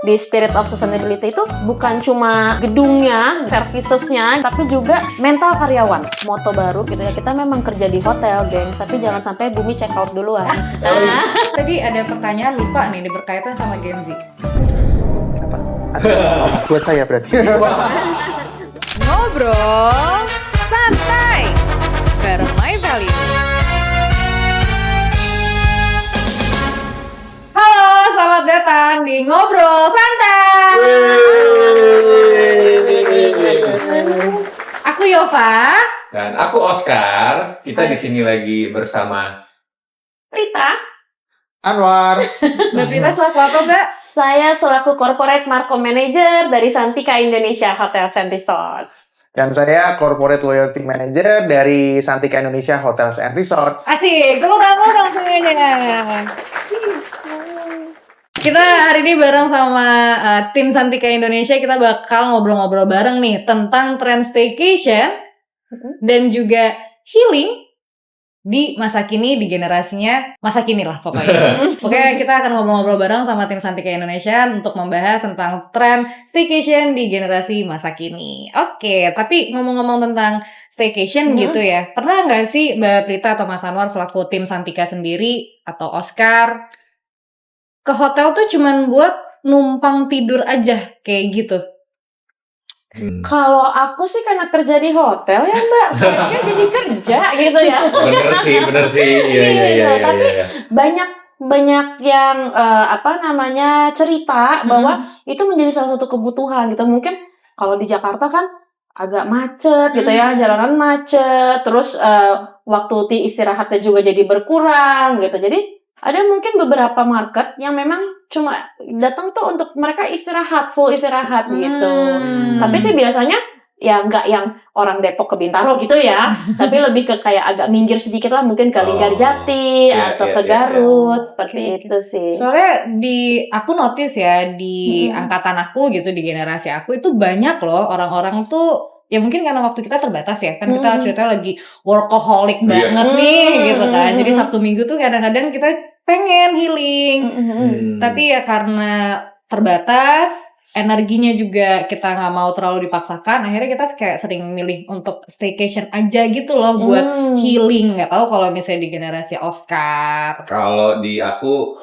Di Spirit of Sustainability itu bukan cuma gedungnya, servicesnya, tapi juga mental karyawan. Moto baru gitu ya, kita memang kerja di hotel, gengs, tapi jangan sampai bumi check out duluan. Tadi ada pertanyaan lupa nih, ini berkaitan sama Gen Z. Buat saya berarti. Ngobrol santai bareng My Value. Halo, selamat datang di Ngobrol Santai. Aku Yova. Dan aku Oscar. Kita di sini lagi bersama Rita, Anwar. Mbak Prita selaku apa, Mbak? saya selaku Corporate Markom Manager dari Santika Indonesia Hotels and Resorts. Dan saya Corporate Loyalty Manager dari Santika Indonesia Hotels and Resorts. Asik, tepuk tangan dong semuanya. Kita hari ini bareng sama tim Santika Indonesia, kita bakal ngobrol-ngobrol bareng nih tentang tren staycation dan juga healing di masa kini, di generasinya masa kini lah pokoknya. Pokoknya kita akan ngobrol-ngobrol bareng sama tim Santika Indonesia untuk membahas tentang tren staycation di generasi masa kini. Oke, tapi ngomong-ngomong tentang staycation gitu ya, pernah nggak sih Mbak Prita atau Mas Anwar selaku tim Santika sendiri atau Oscar ke hotel tuh cuman buat numpang tidur aja kayak gitu? Kalau aku sih karena kerja di hotel ya Mbak, kayaknya jadi kerja gitu ya. bener sih. Iya. Tapi banyak yang cerita bahwa itu menjadi salah satu kebutuhan gitu. Mungkin kalau di Jakarta kan agak macet gitu ya, jalanan macet, terus waktu istirahatnya juga jadi berkurang gitu. Jadi ada mungkin beberapa market yang memang cuma datang tuh untuk mereka istirahat, full istirahat gitu. Tapi sih biasanya ya nggak yang orang Depok ke Bintaro gitu ya, tapi lebih ke kayak agak minggir sedikit lah, mungkin ke Linggarjati atau ke Garut, seperti itu sih. Soalnya aku notice ya di angkatan aku gitu, di generasi aku itu banyak loh orang-orang tuh, ya mungkin karena waktu kita terbatas ya, kan kita ceritanya lagi workaholic banget nih gitu kan. Jadi Sabtu Minggu tuh kadang-kadang kita pengen healing, tapi ya karena terbatas, energinya juga kita nggak mau terlalu dipaksakan, akhirnya kita kayak sering milih untuk staycation aja gitu loh buat healing. Nggak tahu kalau misalnya di generasi Oscar. Kalau di aku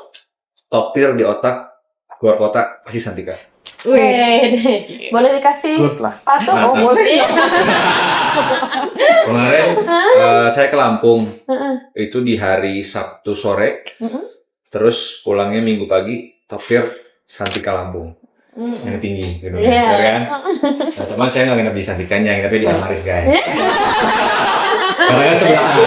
top tier di otak keluar kota pasti Santika. Wih, boleh dikasih Good lah. sepatu? Oh, boleh. Kemarin saya ke Lampung. Itu di hari Sabtu sore. Terus pulangnya Minggu pagi, top tier Santika Lampung. Yang tinggi gedungnya, ya kan? Nah, cuman saya nggak nginep di Santikanya, tapi di Amaris guys. Karena kan sebelahan.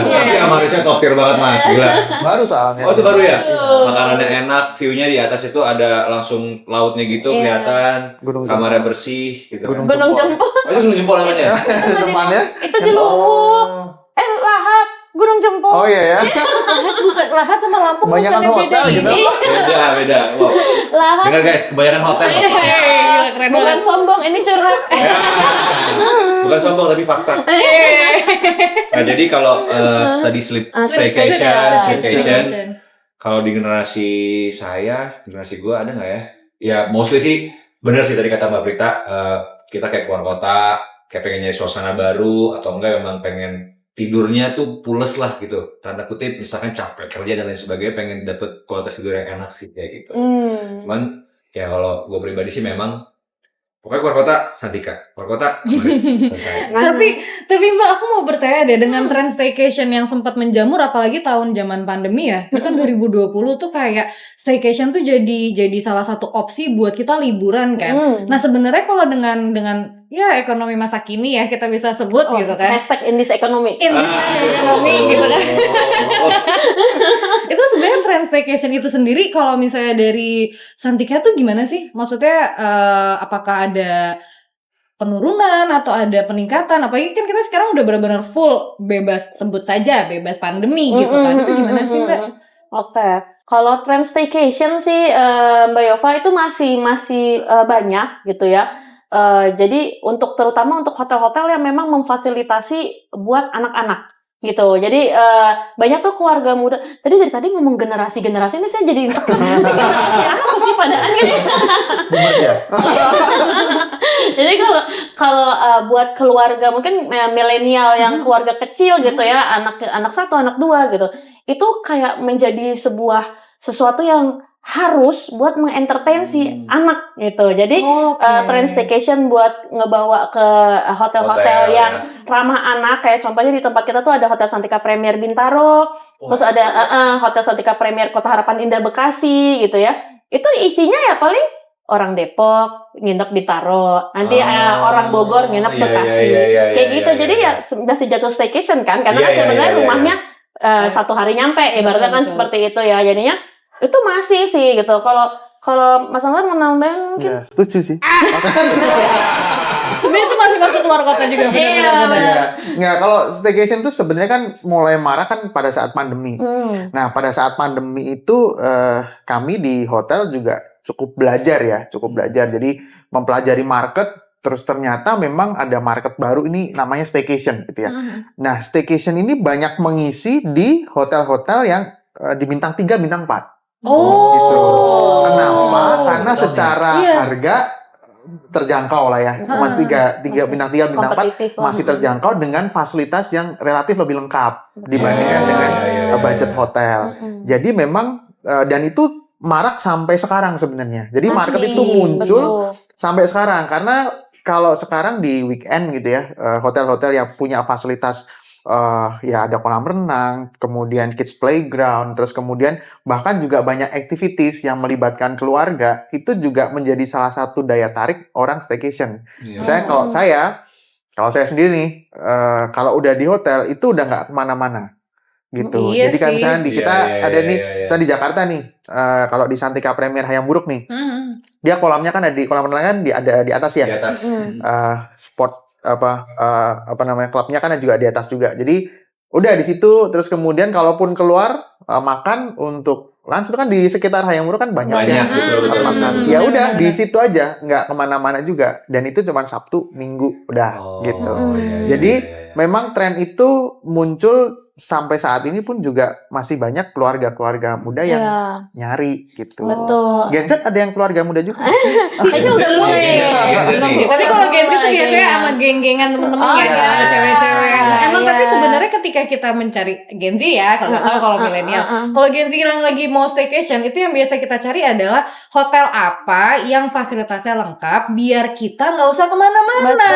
Tapi Amarisnya top tier banget mas, gila. Baru soalnya. Oh itu baru ya? Makanannya enak, view-nya di atas itu ada langsung lautnya gitu kelihatan. Gunung Kamarnya bersih gitu. Gunung Gunung Jempol. Oh, itu Gunung Jempol namanya? Depannya. Itu di Luwuk. Lahat, Gunung Jempol. Oh iya ya. Lahat sama Lampung Kebanyakan bukannya hotel beda gitu. ini. Beda. Wow. Lahat. Dengar guys, kebanyakan hotel. Gila, keren Bukan banget. sombong, ini curhat. Bukan sombong tapi fakta. Nah jadi kalau tadi staycation, kalau di generasi gue ada nggak ya? Ya mostly sih bener sih tadi kata Mbak Prita, kita kayak keluar kota, kayak pengen nyari suasana baru atau enggak memang pengen tidurnya tuh pules lah gitu, tanda kutip misalkan capek kerja dan lain sebagainya, pengen dapet kualitas tidur yang enak sih kayak gitu. Cuman ya kalau gue pribadi sih memang pokoknya keluar kota Santika, keluar kota selesai. Tapi Mbak, aku mau bertanya deh, dengan tren staycation yang sempat menjamur apalagi tahun zaman pandemi ya. Ini kan 2020 tuh kayak staycation tuh jadi salah satu opsi buat kita liburan kan. Nah, sebenarnya kalau dengan ya ekonomi masa kini ya kita bisa sebut gitu kan. Hashtag in this economy. Ekonomi gitu kan. Itu sebenarnya tren staycation itu sendiri kalau misalnya dari Santika tuh gimana sih? Maksudnya apakah ada penurunan atau ada peningkatan? Apalagi kan kita sekarang udah benar-benar full bebas, sebut saja bebas pandemi gitu kan. Itu gimana sih Mbak? Oke. Kalau tren staycation sih Mbak Yova itu masih banyak gitu ya. Jadi terutama untuk hotel-hotel yang memang memfasilitasi buat anak-anak. gitu. Jadi banyak tuh keluarga muda. Tadi dari tadi ngomong generasi-generasi ini saya jadi insecure. Ini generasi apa sih padahal gitu. Boomers ya? Jadi kalau buat keluarga mungkin milenial yang keluarga kecil gitu ya, anak satu, anak dua gitu. Itu kayak menjadi sesuatu yang harus buat mengentertain si anak gitu. Jadi train staycation buat ngebawa ke hotel-hotel yang ramah anak, kayak contohnya di tempat kita tuh ada Hotel Santika Premier Bintaro, terus ada Hotel Santika Premier Kota Harapan Indah Bekasi gitu ya. Itu isinya ya paling orang Depok nginep Bintaro, nanti orang Bogor nginep Bekasi, kayak gitu. Jadi ya masih jatuh staycation kan, karena kan sebenarnya rumahnya satu hari nyampe, ibaratnya kan seperti itu ya. Jadinya itu masih sih gitu. Kalau Mas Anwar mau nambahin mungkin? Ya, setuju sih. Sebenarnya itu masih masuk keluar kota juga. Benar-benar. Nggak, kalau staycation tuh sebenarnya kan mulai marak kan pada saat pandemi. Nah, pada saat pandemi itu kami di hotel juga cukup belajar. Jadi mempelajari market, terus ternyata memang ada market baru ini namanya staycation gitu ya. Nah, staycation ini banyak mengisi di hotel-hotel yang di bintang 3, bintang 4. Gitu. Kenapa? Karena secara harga terjangkau lah ya. Tiga bintang 3, bintang 4 masih terjangkau dengan fasilitas yang relatif lebih lengkap dibandingkan dengan budget hotel. Jadi memang dan itu marak sampai sekarang sebenarnya. Jadi market itu muncul sampai sekarang, karena kalau sekarang di weekend gitu ya, hotel-hotel yang punya fasilitas ya ada kolam renang, kemudian kids playground, terus kemudian bahkan juga banyak activities yang melibatkan keluarga, itu juga menjadi salah satu daya tarik orang staycation. Misalnya kalau saya sendiri nih, kalau udah di hotel itu udah nggak kemana-mana gitu. Jadi kan misalnya di kita ada nih, misalnya di Jakarta nih, kalau di Santika Premier Hayam Buruk nih, dia kolamnya kan ada di kolam renang kan ada di atas ya. Di atas. Sport apa namanya, klubnya kan juga di atas juga. Jadi udah di situ, terus kemudian kalaupun keluar makan untuk lunch itu kan di sekitar Hayam Buruk kan banyak betul. makan. Ya udah di situ aja, nggak kemana-mana juga. Dan itu cuma Sabtu, Minggu udah gitu. Jadi memang tren itu muncul sampai saat ini pun juga masih banyak keluarga-keluarga muda yang nyari gitu. Betul. Gen Z ada yang keluarga muda juga. Kayaknya udah mulai. Tapi kalau Gen Z tuh biasanya sama geng-gengan temen-temen ya, cewek-cewek. Emang tapi sebenarnya ketika kita mencari Gen Z ya, kalau nggak tahu kalau milenial. Kalau Gen Z yang lagi mau staycation, itu yang biasa kita cari adalah hotel apa yang fasilitasnya lengkap, biar kita nggak usah kemana-mana.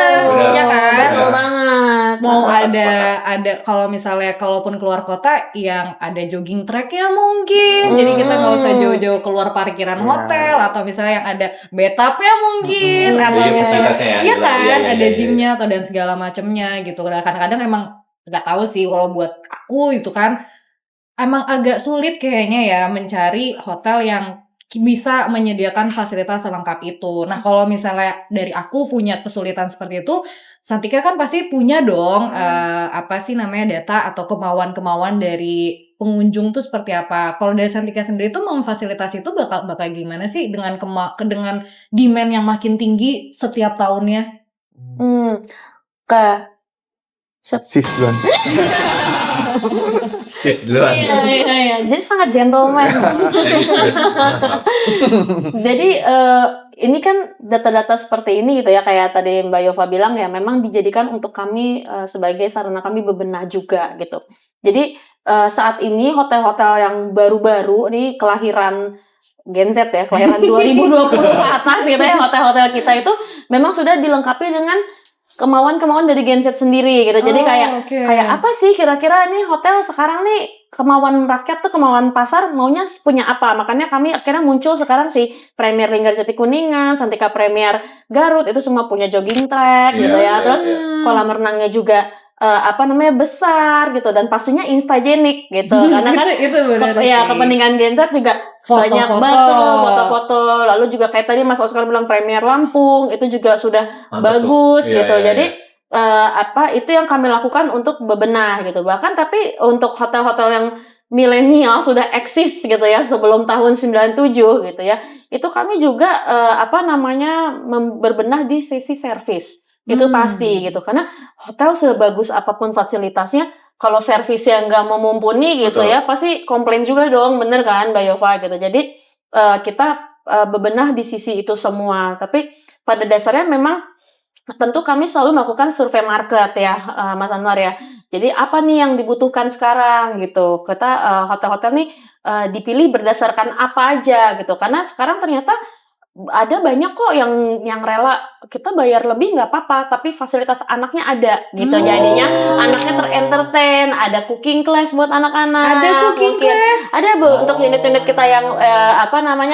Ya kan? Betul banget. Mau ada kalau misalnya kalaupun keluar kota yang ada jogging tracknya mungkin, jadi kita nggak usah jauh-jauh keluar parkiran hotel, atau misalnya yang ada bathtubnya mungkin, atau misalnya ada gymnya atau dan segala macamnya gitu. Kadang-kadang emang nggak tahu sih, kalau buat aku itu kan emang agak sulit kayaknya ya mencari hotel yang bisa menyediakan fasilitas selengkap itu. Nah, kalau misalnya dari aku punya kesulitan seperti itu, Santika kan pasti punya dong apa sih namanya data atau kemauan-kemauan dari pengunjung tuh seperti apa. Kalau dari Santika sendiri tuh memfasilitasi itu bakal gimana sih dengan dengan demand yang makin tinggi setiap tahunnya? Sis duluan. Sis duluan. Iya. Jadi sangat gentleman. Jadi ini kan data-data seperti ini gitu ya, kayak tadi Mbak Yova bilang ya, memang dijadikan untuk kami sebagai sarana kami bebenah juga gitu. Jadi saat ini hotel-hotel yang baru-baru ini kelahiran Gen Z ya, kelahiran 2020 ke atas gitu ya, hotel-hotel kita itu memang sudah dilengkapi dengan kemauan-kemauan dari Gen Z sendiri gitu. Jadi kayak apa sih kira-kira nih hotel sekarang nih, kemauan rakyat tuh, kemauan pasar maunya punya apa. Makanya kami akhirnya muncul sekarang si Premier Linggar Jati Kuningan, Santika Premier Garut itu semua punya jogging track gitu ya. Terus kolam renangnya juga besar gitu, dan pastinya instagenik gitu. Karena kan kepentingan Gen Z juga banyak foto-foto, lalu juga kayak tadi Mas Oscar bilang Premier Lampung itu juga sudah bagus gitu. Jadi itu yang kami lakukan untuk bebenah gitu. Bahkan tapi untuk hotel-hotel yang milenial sudah eksis gitu ya sebelum tahun 97 gitu ya. Itu kami juga berbenah di sisi service. Itu pasti gitu, karena hotel sebagus apapun fasilitasnya kalau servisnya nggak mumpuni gitu Betul. ya, pasti komplain juga dong, bener kan Mbak Yova gitu. Jadi kita bebenah di sisi itu semua. Tapi pada dasarnya memang tentu kami selalu melakukan survei market ya, Mas Anwar ya. Jadi apa nih yang dibutuhkan sekarang gitu. Kita hotel-hotel nih dipilih berdasarkan apa aja gitu. Karena sekarang ternyata ada banyak kok yang rela kita bayar lebih nggak apa-apa, tapi fasilitas anaknya ada gitu. Jadinya anaknya terentertain, ada cooking class buat anak-anak. Ada cooking mungkin. class. Ada Bu untuk unit-unit kita yang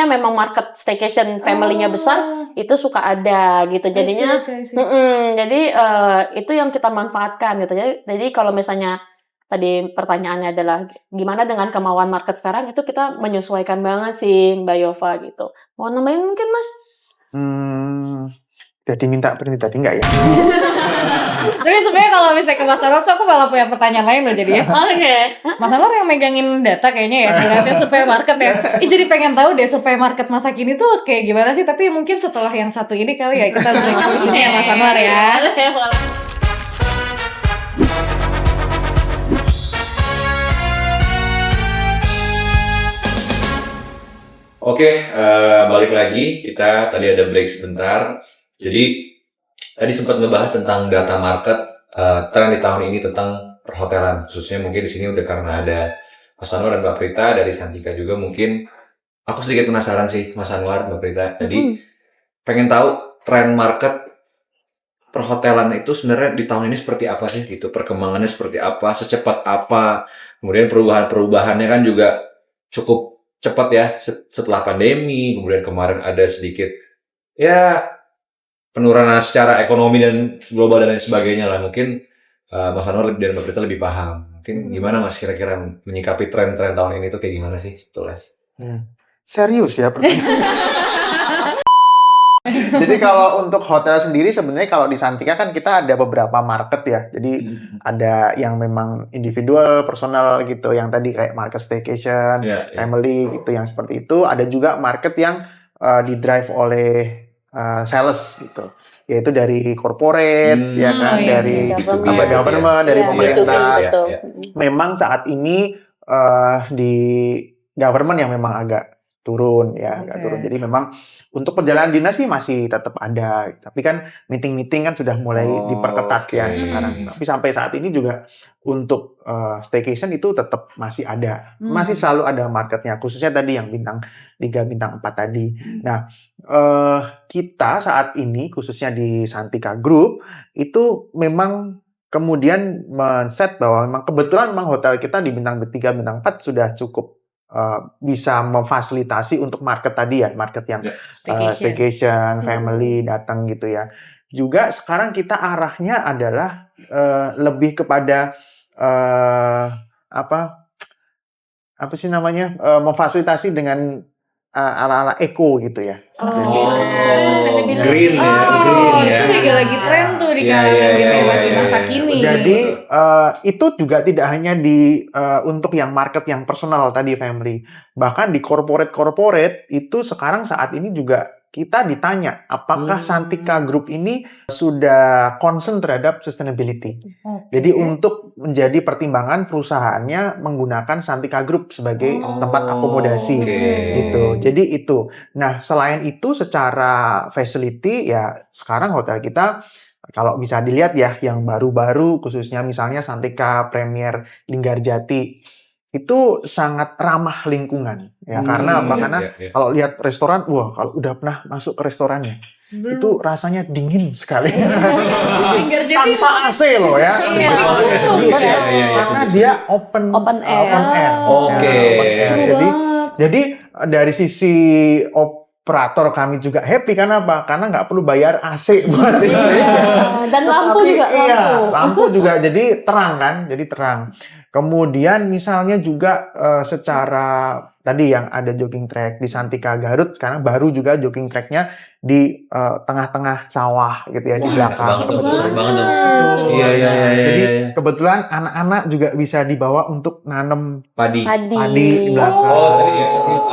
memang market staycation family-nya besar itu suka ada gitu. Jadinya jadi itu yang kita manfaatkan gitu. Jadi kalau misalnya tadi pertanyaannya adalah gimana dengan kemauan market sekarang, itu kita menyesuaikan banget sih Mbak Yova gitu. Mau nambahin mungkin Mas? Udah diminta berhenti tadi nggak ya? Tapi sebenarnya kalau misalnya ke Mas Anwar tuh aku malah punya pertanyaan lain loh jadi ya. Oke. Mas Anwar yang megangin data kayaknya ya, ngeliatnya survei market ya. Jadi pengen tahu deh survei market masa kini tuh kayak gimana sih, tapi mungkin setelah yang satu ini kali ya kita break di sini ya Mas Anwar ya. Oke, balik lagi. Kita tadi ada break sebentar. Jadi tadi sempat ngebahas tentang data market, tren di tahun ini tentang perhotelan. Khususnya mungkin di sini udah karena ada Mas Anwar dan Mbak Prita dari Santika juga. Mungkin aku sedikit penasaran sih Mas Anwar, Mbak Prita. Jadi pengen tahu tren market perhotelan itu sebenarnya di tahun ini seperti apa sih gitu. Perkembangannya seperti apa, secepat apa. Kemudian perubahannya kan juga cukup cepat ya setelah pandemi, kemudian kemarin ada sedikit ya penurunan secara ekonomi dan global dan lain sebagainya lah. Mungkin Mas Anwar dan Mbak Prita lebih paham. Mungkin gimana Mas kira-kira menyikapi tren-tren tahun ini tuh kayak gimana sih sebetulnya? Serius ya pertanyaan. Jadi kalau untuk hotel sendiri sebenarnya kalau di Santika kan kita ada beberapa market ya. Jadi ada yang memang individual, personal gitu, yang tadi kayak market staycation, family gitu, yang seperti itu. Ada juga market yang didrive oleh sales gitu, yaitu dari corporate, ya kan, dari government, dari pemerintah. Memang saat ini di government yang memang agak turun ya, agak turun. Jadi memang untuk perjalanan dinas sih masih tetap ada, tapi kan meeting-meeting kan sudah mulai diperketat ya sekarang. Tapi sampai saat ini juga untuk staycation itu tetap masih ada, masih selalu ada marketnya, khususnya tadi yang bintang 3, bintang 4 tadi. Nah, kita saat ini khususnya di Santika Group itu memang kemudian men-set bahwa memang kebetulan memang hotel kita di bintang 3, bintang 4 sudah cukup bisa memfasilitasi untuk market tadi ya, market yang staycation, family datang gitu ya. Juga sekarang kita arahnya adalah lebih kepada apa sih namanya, memfasilitasi dengan ala-ala eco gitu ya. Sustainability. Green ya, itu lagi tren tuh di kalangan generasi masa kini. Jadi itu juga tidak hanya untuk yang market yang personal tadi family, bahkan di corporate itu sekarang saat ini juga kita ditanya apakah Santika Group ini sudah concern terhadap sustainability. Jadi untuk menjadi pertimbangan perusahaannya menggunakan Santika Group sebagai tempat akomodasi gitu. Jadi itu. Nah, selain itu secara facility ya sekarang hotel kita kalau bisa dilihat ya yang baru-baru khususnya misalnya Santika Premier Linggarjati itu sangat ramah lingkungan ya, karena apa? Karena kalau lihat restoran, wah kalau udah pernah masuk ke restorannya itu rasanya dingin sekali. Tanpa AC loh ya. Karena dia open air. Jadi dari sisi operator kami juga happy, karena apa? Karena nggak perlu bayar AC buat istrinya. Dan lampu juga. Lampu juga jadi terang kan, jadi terang. Kemudian misalnya juga secara tadi yang ada jogging track di Santika Garut, sekarang baru juga jogging tracknya di tengah-tengah sawah gitu ya, di belakang. Seru banget. Jadi kebetulan anak-anak juga bisa dibawa untuk nanam padi di belakang. Tadi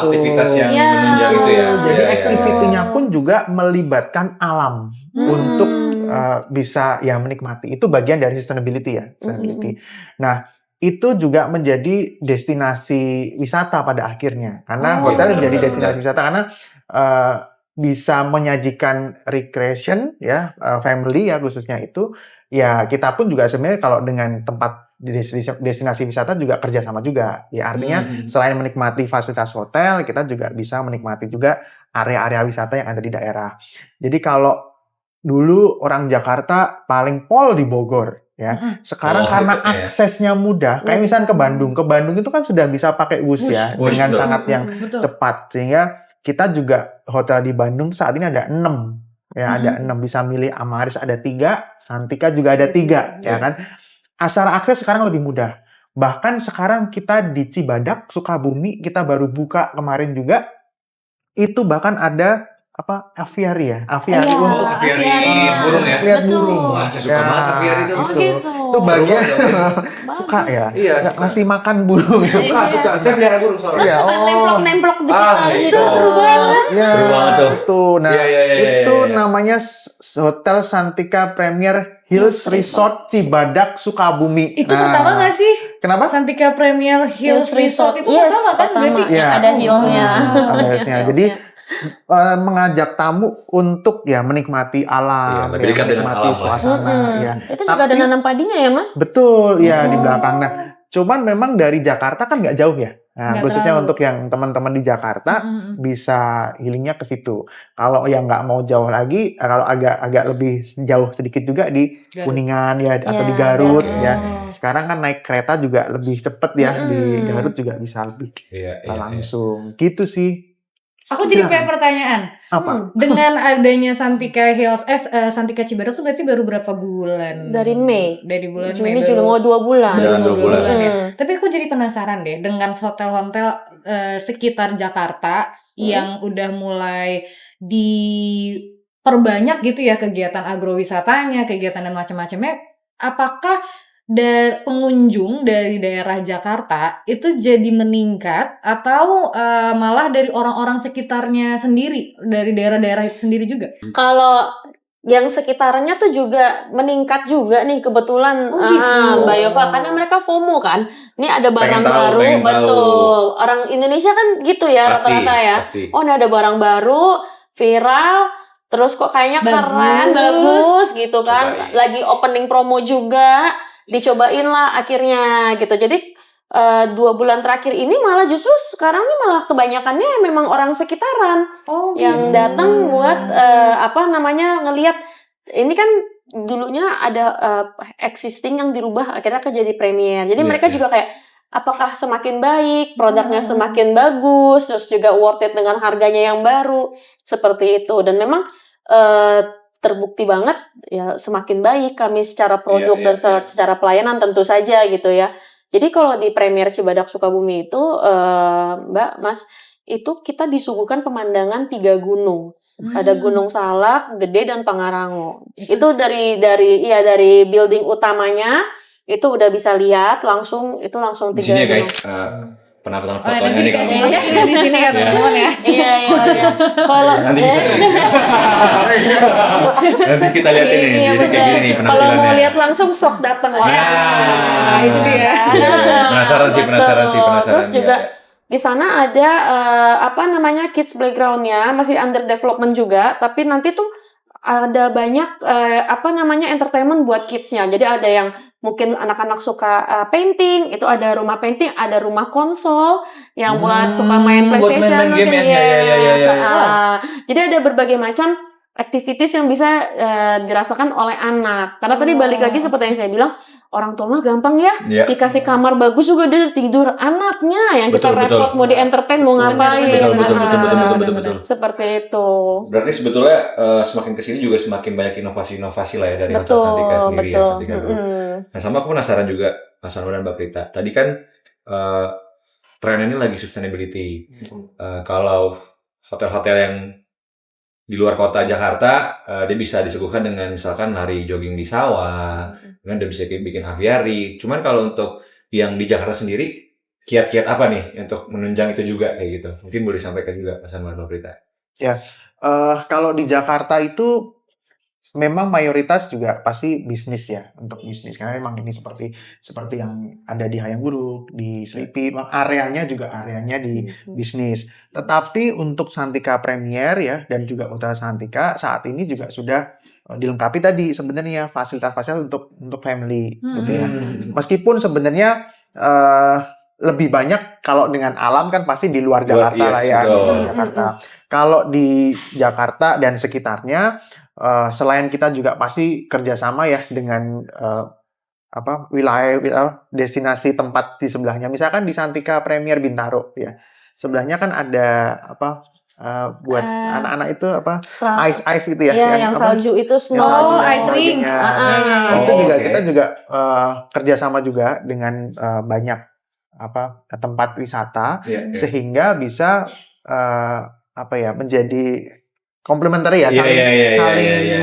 aktivitas yang menunjang itu ya. Jadi aktivitinya pun juga melibatkan alam untuk bisa ya menikmati. Itu bagian dari sustainability ya, sustainability. Nah, itu juga menjadi destinasi wisata pada akhirnya. Karena Oh, hotel benar, menjadi benar, destinasi wisata karena eh, bisa menyajikan recreation ya, family ya khususnya itu. Ya kita pun juga sebenarnya kalau dengan tempat di destinasi wisata juga kerjasama juga. Ya artinya selain menikmati fasilitas hotel, kita juga bisa menikmati juga area-area wisata yang ada di daerah. Jadi kalau dulu orang Jakarta paling pol di Bogor ya. Sekarang Oh, karena gitu ya. aksesnya mudah, kayak misalnya ke Bandung. Ke Bandung itu kan sudah bisa pakai bus ya Wush, dengan betul. sangat yang Betul. cepat. Sehingga kita juga hotel di Bandung saat ini ada 6. Ya, ada 6 bisa milih. Amaris ada 3, Santika juga ada 3, ya kan. Secara akses sekarang lebih mudah. Bahkan sekarang kita di Cibadak, Sukabumi, kita baru buka kemarin juga. Itu bahkan ada aviary ya, aviary Iya, untuk aviary aviary. burung ya? lihat Betul. burung. Wah, saya suka banget aviary itu. Oh Itu. gitu. Itu bagian Seru banget. suka ya. Iya, Nggak suka. ngasih makan burung. Suka. Saya pelihara burung soalnya. Terus Iya, suka oh. nemplok-nemplok di Ah, kita gitu. gitu. Seru banget. Ya, Seru banget tuh. Itu. Nah, Iya. itu namanya Hotel Santika Premier Hills Resort Cibadak Sukabumi. Itu Nah, pertama nggak sih? Kenapa? Santika Premier Hills Resort itu Yes, pertama kan berarti? Iya. Ada hiosnya. Ada hiosnya. Jadi mengajak tamu untuk ya menikmati alam, Iya, lebih dekat dengan menikmati alam lah. suasana. Ya. Itu juga ada nanam padinya ya, Mas? Betul, ya di Oh. belakang. Nah, cuman memang dari Jakarta kan nggak jauh ya. Nah, Nggak khususnya terlalu. untuk yang teman-teman di Jakarta bisa healingnya ke situ. Kalau yang nggak mau jauh lagi, kalau agak lebih jauh sedikit juga di Garut. Kuningan ya atau Ya, di Garut Garut. ya. Sekarang kan naik kereta juga lebih cepet ya di Garut juga bisa lebih Iya. langsung. Gitu sih. Aku jadi Silakan. punya pertanyaan. Apa? Dengan adanya Santika Hills, Santika Cibadak tuh berarti baru berapa bulan? Dari Mei. Dari bulan Juni, Mei Juli mau 2 bulan. baru Jalan mau 2 2 bulan. bulan ya. Hmm. Tapi aku jadi penasaran deh dengan hotel-hotel sekitar Jakarta yang udah mulai diperbanyak gitu ya kegiatan agrowisatanya, kegiatan dan macam-macamnya. Apakah pengunjung dari daerah Jakarta itu jadi meningkat atau malah dari orang-orang sekitarnya sendiri, dari daerah-daerah itu sendiri juga? Kalau yang sekitarnya tuh juga meningkat juga nih kebetulan Oh, gitu. Mbak Yova, karena mereka FOMO kan. Ini ada barang Pengen tahu, baru, pengen tahu. betul. Orang Indonesia kan gitu ya Pasti, rata-rata ya. pasti. Oh, ini ada barang baru, viral, terus kok kayaknya keren, bagus gitu kan. Cobain. Lagi opening promo juga, dicobain lah akhirnya gitu. Jadi 2 bulan terakhir ini malah justru sekarang ini malah kebanyakannya memang orang sekitaran Oh, yang gitu. datang buat ngelihat ini kan dulunya ada existing yang dirubah akhirnya jadi premier. Jadi Iya, mereka iya. juga kayak apakah semakin baik, produknya semakin bagus, terus juga worth it dengan harganya yang baru seperti itu. Dan memang terbukti banget ya semakin baik kami secara produk Iya, dan secara pelayanan tentu saja gitu ya. Jadi kalau di Premier Cibadak Sukabumi itu Mbak, Mas, itu kita disuguhkan pemandangan 3 gunung. Ada Gunung Salak, Gede dan Pangarango. Itu dari building utamanya itu udah bisa lihat langsung 3 Di sini ya gunung. guys, penampakan Oh, fotonya nanti nih kalau dikasih mau. lihat di sini ya teman-teman ya. Iya. Kalau Nanti bisa. Nanti kita lihat ini. Iya, Jadi kayak gini nih benar. Kalau mau penampilannya. lihat langsung sok datang ya. Nah, itu dia. Penasaran sih. Terus juga Iya. di sana ada kids playground-nya masih under development juga, tapi nanti tuh ada banyak entertainment buat kids-nya. Jadi ada yang mungkin anak-anak suka painting, itu ada rumah painting, ada rumah konsol yang buat suka main buat PlayStation main-main game mungkin ya. yes. Iya. Jadi ada berbagai macam activities yang bisa dirasakan oleh anak. Karena tadi balik lagi seperti yang saya bilang, orang tua mah gampang ya, Iya. dikasih kamar bagus juga dia tidur. Anaknya yang kita Betul, repot mau di entertain mau ngapain. Betul. Seperti itu. Berarti sebetulnya semakin kesini juga semakin banyak inovasi-inovasi lah ya dari Hotel Betul, Santika sendiri ya, betul. Santika Group. Nah, sama aku penasaran juga, Mas Anwar dan Mbak Prita. Tadi kan tren ini lagi sustainability. Kalau hotel-hotel yang di luar kota Jakarta, dia bisa disuguhkan dengan misalkan lari jogging di sawah, kemudian dia bisa bikin aviary. Cuman kalau untuk yang di Jakarta sendiri, kiat-kiat apa nih untuk menunjang itu juga kayak gitu? Mungkin boleh disampaikan juga Mas Anwar dan Mbak Prita. Kalau di Jakarta itu memang mayoritas juga pasti bisnis ya, untuk bisnis karena memang ini seperti yang ada di Hayam Buruk, di Sleepy, memang areanya di bisnis. Tetapi untuk Santika Premier ya dan juga Hotel Santika saat ini juga sudah dilengkapi tadi sebenarnya fasilitas-fasilitas untuk family gitu ya. Meskipun sebenarnya lebih banyak kalau dengan alam kan pasti di luar Jakarta lah ya, di luar Jakarta. Kalau di Jakarta dan sekitarnya selain kita juga pasti kerjasama ya dengan wilayah destinasi tempat di sebelahnya. Misalkan di Santika Premier Bintaro ya, sebelahnya kan ada buat anak-anak itu ice itu ya, yang salju itu salju ice ring. Itu juga kita juga kerjasama juga dengan banyak tempat wisata sehingga bisa menjadi komplementari ya, saling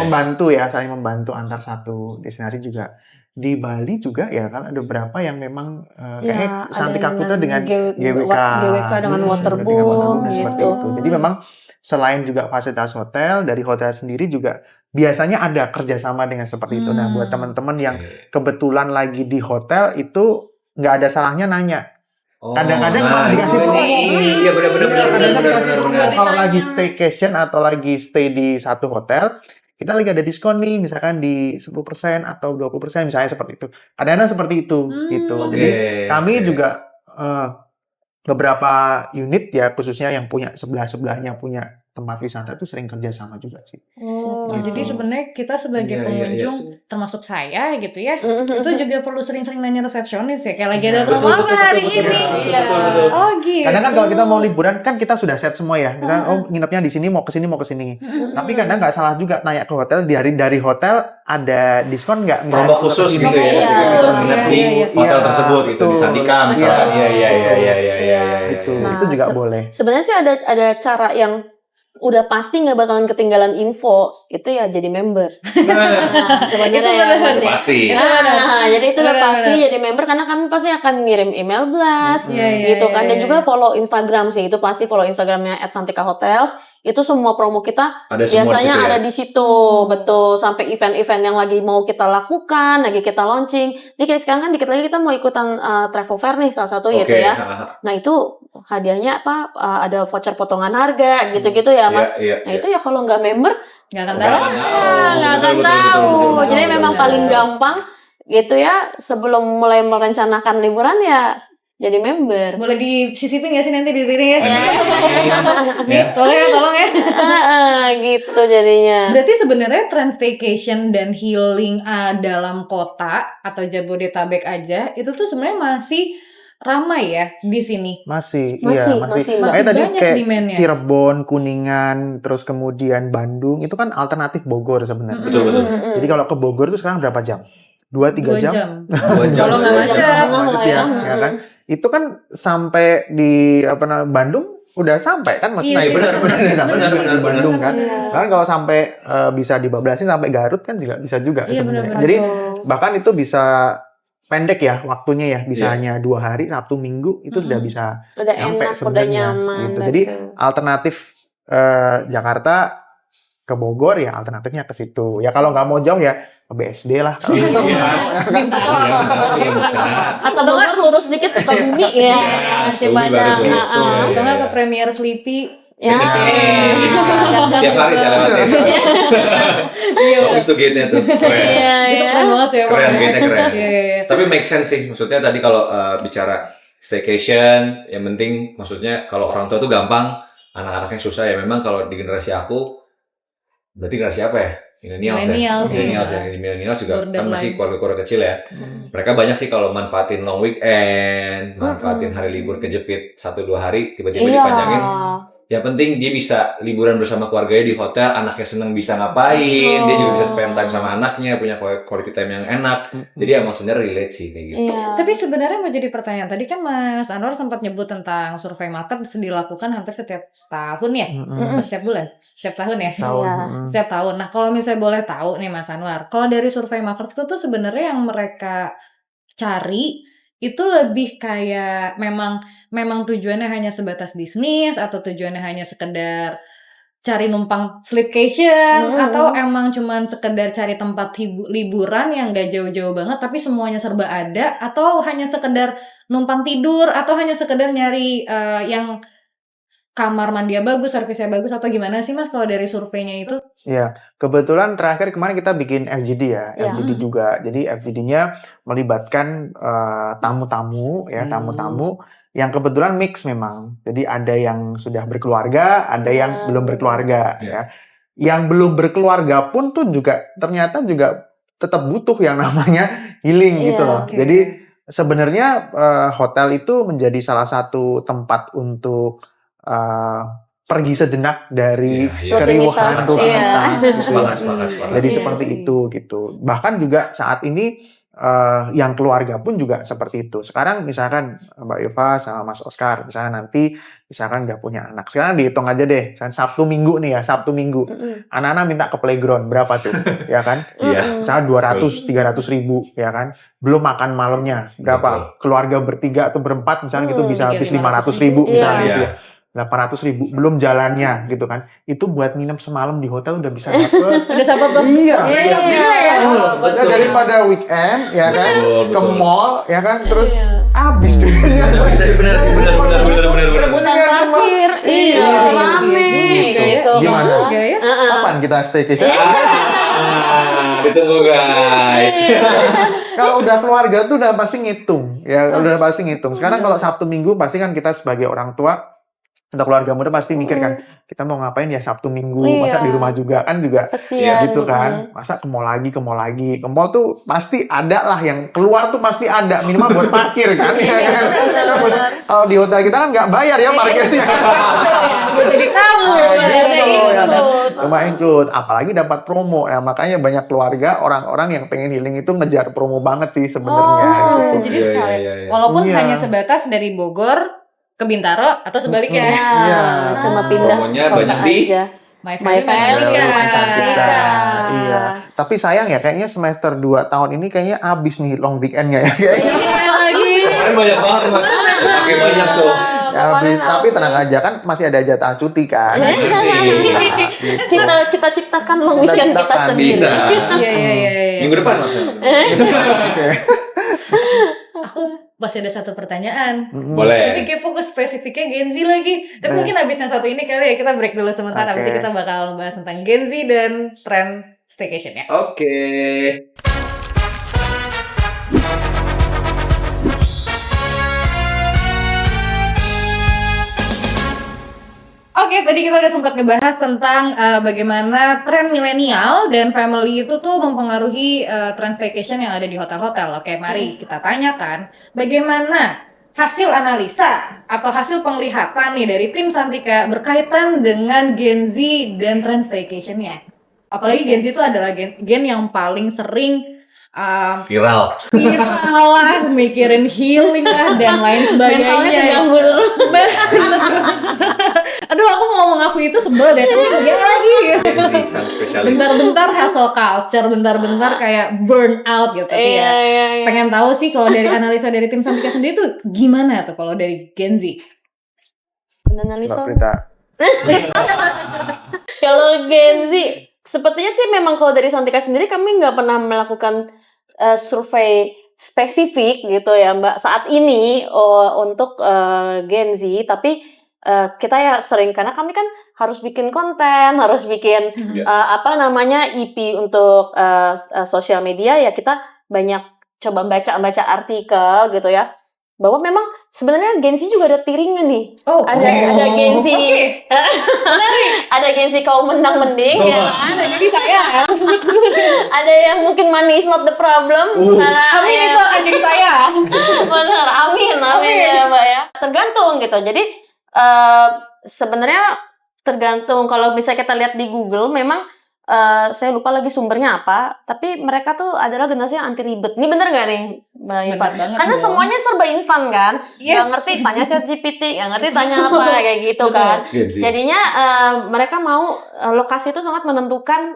membantu antar satu destinasi juga. Di Bali juga ya kan ada beberapa yang memang kayaknya Santika Kuta dengan GWK dengan Waterboom seperti itu. Jadi memang selain juga fasilitas hotel, dari hotel sendiri juga biasanya ada kerjasama dengan seperti itu. Nah, buat teman-teman yang kebetulan lagi di hotel itu nggak ada salahnya nanya. Kadang-kadang malah dikasih promo. Iya benar. Kalau lagi staycation atau lagi stay di satu hotel, kita lagi ada diskon nih, misalkan di 10% atau 20% misalnya seperti itu. Kadang-kadang seperti itu gitu. Jadi kami juga beberapa unit ya khususnya yang punya sebelahnya punya tempat wisata itu sering kerja sama juga sih. Jadi sebenarnya kita sebagai pengunjung, termasuk saya gitu ya, itu juga perlu sering-sering nanya resepsionis ya, kayak lagi ada promo apa hari ini. Oh gitu. Kadang kan kalau kita mau liburan kan kita sudah set semua ya, misalnya nginepnya di sini mau ke sini. Tapi kadang nggak salah juga tanya ke hotel, dari hotel ada diskon nggak? Promo khusus gitu ya, nginep di hotel tersebut itu di Santika misalkan. Iya. Itu juga boleh. Sebenarnya sih ada cara yang udah pasti nggak bakalan ketinggalan info itu ya jadi member. Sebenarnya pasti. Jadi itu udah pasti jadi member karena kami pasti akan ngirim email blast gitu kan dan juga follow Instagram sih itu pasti follow Instagramnya @santikahotels itu semua promo kita biasanya ada di situ betul sampai event-event yang lagi mau kita lakukan lagi kita launching. Nih kayak sekarang kan dikit lagi kita mau ikutan travel fair nih salah satu gitu ya. Nah itu hadiahnya ada voucher potongan harga gitu-gitu ya Mas. Nah itu ya kalau nggak member nggak akan tahu. Jadi memang paling gampang gitu ya sebelum mulai merencanakan liburan ya jadi member. Boleh disisipin nggak sih nanti di sini ya? Nih, tolong ya. Gitu jadinya. Berarti sebenarnya staycation dan healing dalam kota atau Jabodetabek aja itu tuh sebenarnya masih ramai ya di sini. Masih banyak tadi kayak demand-nya. Cirebon, Kuningan, terus kemudian Bandung itu kan alternatif Bogor sebenarnya. Betul. Jadi kalau ke Bogor itu sekarang berapa jam? 2-3 jam. Kalau nggak macet ya kan? Itu kan sampai di Bandung udah sampai kan maksudnya benar Bandung kan. Kan kalau sampai bisa dibablasin sampai Garut kan juga bisa juga sebenarnya. Jadi bahkan itu bisa pendek ya waktunya ya bisa hanya 2 hari Sabtu Minggu itu sudah bisa udah enak udah nyaman gitu. Jadi alternatif Jakarta ke Bogor ya alternatifnya ke situ ya kalau nggak mau jauh ya ke BSD lah atau Bogor lurus dikit Sukabumi ya Cipadang atau nggak ke Premier Sleepy ya tiap hari saya lewatin bagus tuh gate-nya tuh itu keren banget sih keren gate-nya keren tapi make sense sih maksudnya tadi kalau bicara staycation yang penting maksudnya kalau orang tua tuh gampang anak-anaknya susah ya memang kalau di generasi aku berarti generasi apa ya millennials juga kan masih keluarga kecil ya mereka banyak sih kalau manfaatin long weekend manfaatin hari libur kejepit 1-2 hari tiba-tiba dipanjangin yang penting dia bisa liburan bersama keluarganya di hotel, anaknya seneng bisa ngapain, dia juga bisa spend time sama anaknya, punya quality time yang enak. Jadi emang sebenarnya relate sih kayak gitu. Tapi sebenarnya mau jadi pertanyaan, tadi kan Mas Anwar sempat nyebut tentang survei market dilakukan hampir setiap tahun ya? Setiap bulan? Setiap tahun ya? Setiap tahun. Nah kalau misalnya boleh tahu nih Mas Anwar, kalau dari survei market itu tuh sebenarnya yang mereka cari itu lebih kayak memang tujuannya hanya sebatas bisnis atau tujuannya hanya sekedar cari numpang sleepcation atau emang cuman sekedar cari tempat liburan yang gak jauh-jauh banget tapi semuanya serba ada, atau hanya sekedar numpang tidur, atau hanya sekedar nyari yang kamar mandinya bagus, servisnya bagus, atau gimana sih Mas kalau dari surveinya itu? Iya, kebetulan terakhir kemarin kita bikin FGD ya, FGD juga. Jadi FGD-nya melibatkan tamu-tamu ya, tamu-tamu yang kebetulan mix memang. Jadi ada yang sudah berkeluarga, ada yang belum berkeluarga ya. Yang belum berkeluarga pun tuh juga ternyata juga tetap butuh yang namanya healing gitu loh. Jadi sebenarnya hotel itu menjadi salah satu tempat untuk pergi sejenak dari keriuhan rutinitas. Jadi seperti itu gitu. Bahkan juga saat ini yang keluarga pun juga seperti itu. Sekarang misalkan Mbak Eva sama Mas Oscar, misalkan nanti misalkan udah punya anak. Sekarang dihitung aja deh, Sabtu Minggu nih ya, Sabtu Minggu. Anak-anak minta ke playground, berapa tuh? Ya kan? Misalnya 200-300 ribu, ya kan? Belum makan malamnya, berapa? Keluarga bertiga atau berempat, misalnya gitu bisa habis 500 ribu, misalnya gitu ya. 800 ribu, belum jalannya gitu kan. Itu buat nginep semalam di hotel udah bisa dapet. Udah sabar tuh. Iya. Daripada weekend ya kan, ke mall ya kan, terus habis duitnya. Bener. Rebutan parkir. Iya, rame. Gitu. Gimana? Kapan kita staycation? Ditunggu guys. Kalau udah keluarga tuh udah pasti ngitung. Ya, udah pasti ngitung. Sekarang kalau Sabtu Minggu pasti kan kita sebagai orang tua atau keluarga muda pasti mikir kan, kita mau ngapain ya Sabtu Minggu, masa di rumah juga kan juga gitu kan, masa ke mall lagi, ke mall tuh pasti ada lah yang keluar tuh pasti ada, minimal buat parkir kan. Kalau di hotel kita kan nggak bayar ya parkirnya. Jadi kamu Cuma include, apalagi dapat promo ya, makanya banyak keluarga orang-orang yang pengen healing itu ngejar promo banget sih sebenarnya. Gitu. Jadi sekali, walaupun hanya sebatas dari Bogor ke Bintaro atau sebaliknya. Cuma pindah pokoknya banyak di My Family Santika. Iya. Tapi sayang ya, kayaknya semester 2 tahun ini kayaknya abis nih long weekend-nya ya. Kemarin banyak banget Mas. Pakai banyak tuh. Ya, habis, tapi tenang aja kan masih ada jatah cuti kan. Kita ciptakan long weekend kita sendiri. Bisa. Iya. Minggu depan Mas. Oke. Aku masih ada satu pertanyaan. Boleh. Tapi kepo ke spesifiknya Gen Z lagi. Tapi mungkin abis yang satu ini kali ya kita break dulu sementara. Abis itu kita bakal membahas tentang Gen Z dan tren staycation ya. Oke. Oke, tadi kita udah sempat ngebahas tentang bagaimana tren milenial dan family itu tuh mempengaruhi tren staycation yang ada di hotel-hotel. Oke, mari kita tanyakan bagaimana hasil analisa atau hasil penglihatan nih dari tim Santika berkaitan dengan Gen Z dan tren staycation-nya. Apalagi Gen Z itu adalah gen yang paling sering viral lah, mikirin healing lah dan lain sebagainya. Aduh, aku mau mengakui itu sebel deh, tapi ya lagi. Bentar-bentar hustle culture, bentar-bentar kayak burn out gitu. Iya. Pengen tahu sih kalau dari analisa dari tim Santika sendiri tuh gimana tuh kalau dari Gen Z? Analisa. Kalau Gen Z, sepertinya sih memang kalau dari Santika sendiri kami nggak pernah melakukan survei spesifik gitu ya Mbak saat ini untuk Gen Z, tapi kita ya sering karena kami kan harus bikin konten, harus bikin EP untuk sosial media ya, kita banyak coba baca artikel gitu ya, bahwa memang sebenarnya Gen Z juga ada tiringnya nih. Ada Gen Z. Ada Gen Z kaum menang mending ya. Jadi saya ada yang mungkin money is not the problem. Amin, itu akan jadi saya. Benar, amin ya Mbak ya. Tergantung gitu. Jadi sebenarnya tergantung, kalau misalnya kita lihat di Google memang saya lupa lagi sumbernya apa, tapi mereka tuh adalah generasi yang anti ribet. Ini bener gak nih Mbak Iva? Karena semuanya serba instan kan, gak ngerti tanya ChatGPT, gak ngerti tanya apa kayak gitu kan. Jadinya mereka mau lokasi itu sangat menentukan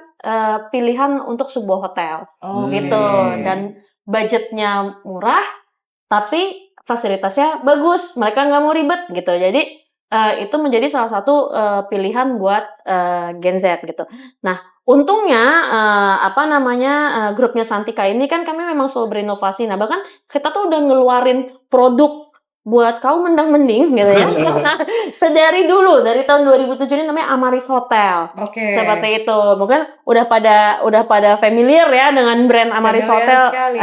pilihan untuk sebuah hotel gitu, dan budgetnya murah tapi fasilitasnya bagus, mereka nggak mau ribet gitu. Jadi itu menjadi salah satu pilihan buat Gen Z gitu. Nah, untungnya grupnya Santika ini kan kami memang selalu berinovasi. Nah, bahkan kita tuh udah ngeluarin produk buat kaum mendang-mending gitu ya. Sedari dulu, dari tahun 2007 ini namanya Amaris Hotel. Oke. Seperti itu. Mungkin udah pada familiar ya dengan brand Amaris Familiar Hotel. sekali.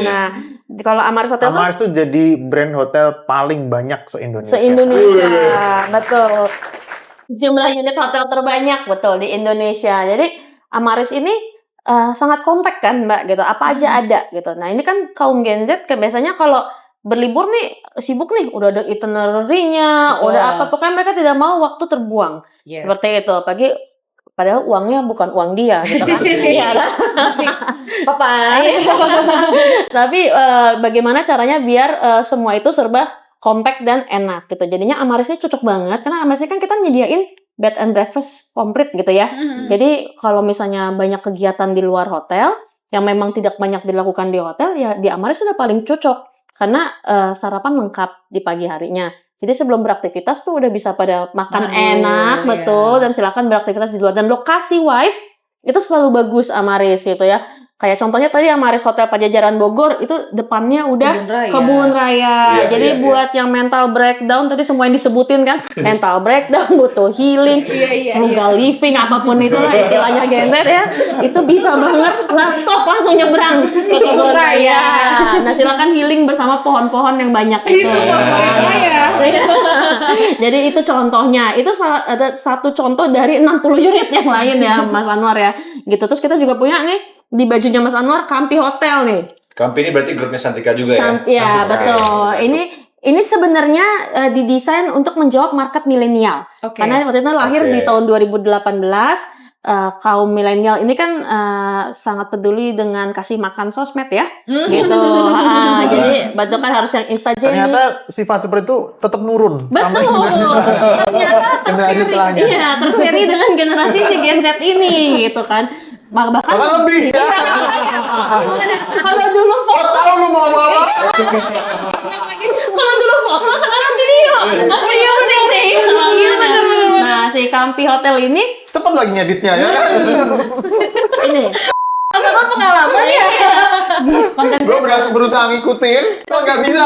Nah, kalau Amaris Hotel tuh Amaris tuh jadi brand hotel paling banyak se-Indonesia. se-Indonesia. Betul. Jumlah unit hotel terbanyak betul di Indonesia. Jadi Amaris ini sangat kompak kan, Mbak, gitu. Apa aja ada gitu. Nah, ini kan kaum Gen Z biasanya kalau berlibur nih sibuk nih, udah ada itinerary-nya, Betul. udah apa, pokoknya mereka tidak mau waktu terbuang. Yes. Seperti itu. Padahal uangnya bukan uang dia gitu kan. Iya. Masih papa. Tapi bagaimana caranya biar semua itu serba compact dan enak gitu. Jadinya Amaris ini cocok banget karena Amaris ini kan kita nyediain bed and breakfast komplit gitu ya. Jadi kalau misalnya banyak kegiatan di luar hotel yang memang tidak banyak dilakukan di hotel, ya di Amaris sudah paling cocok karena sarapan lengkap di pagi harinya. Jadi sebelum beraktivitas tuh udah bisa pada makan enak, betul, dan silakan beraktivitas di luar. Dan lokasi wise itu selalu bagus Amaris gitu ya. Kayak contohnya tadi Amaris Hotel Pajajaran Bogor itu depannya udah kebun raya. Iya, Jadi iya, buat yang mental breakdown tadi semua yang disebutin kan, mental breakdown, butuh healing, frugal living, apapun itulah istilahnya Gen Z ya, itu bisa banget langsung nyebrang ke kebun raya. Nah, silakan healing bersama pohon-pohon yang banyak itu. Jadi itu contohnya. Itu ada satu contoh dari 60 unit yang lain ya, Mas Anwar ya. Gitu. Terus kita juga punya nih di bajunya Mas Anwar Kampi Hotel nih. Kampi ini berarti grupnya Santika juga ya? Iya, betul. Ini sebenarnya didesain untuk menjawab market milenial. Karena waktu itu lahir di tahun 2018. Kaum milenial ini kan sangat peduli dengan kasih makan sosmed ya, gitu. Jadi betul kan harus yang Instagram. Ternyata sifat seperti itu tetap nurun. Betul. Ternyata generasi setelahnya. Iya, terkiri dengan generasi si Gen Z ini, gitu kan. Bahkan lebih. kalau dulu foto, Tahu lu mau ngomong apa? kalau dulu foto sekarang video. Iya bener nih. Iya bener. Nah, si Kampi Hotel ini Cepet lagi ngeditnya ya. ini Apa pengalaman ya? konten Gue berusaha ngikutin, kok nggak bisa.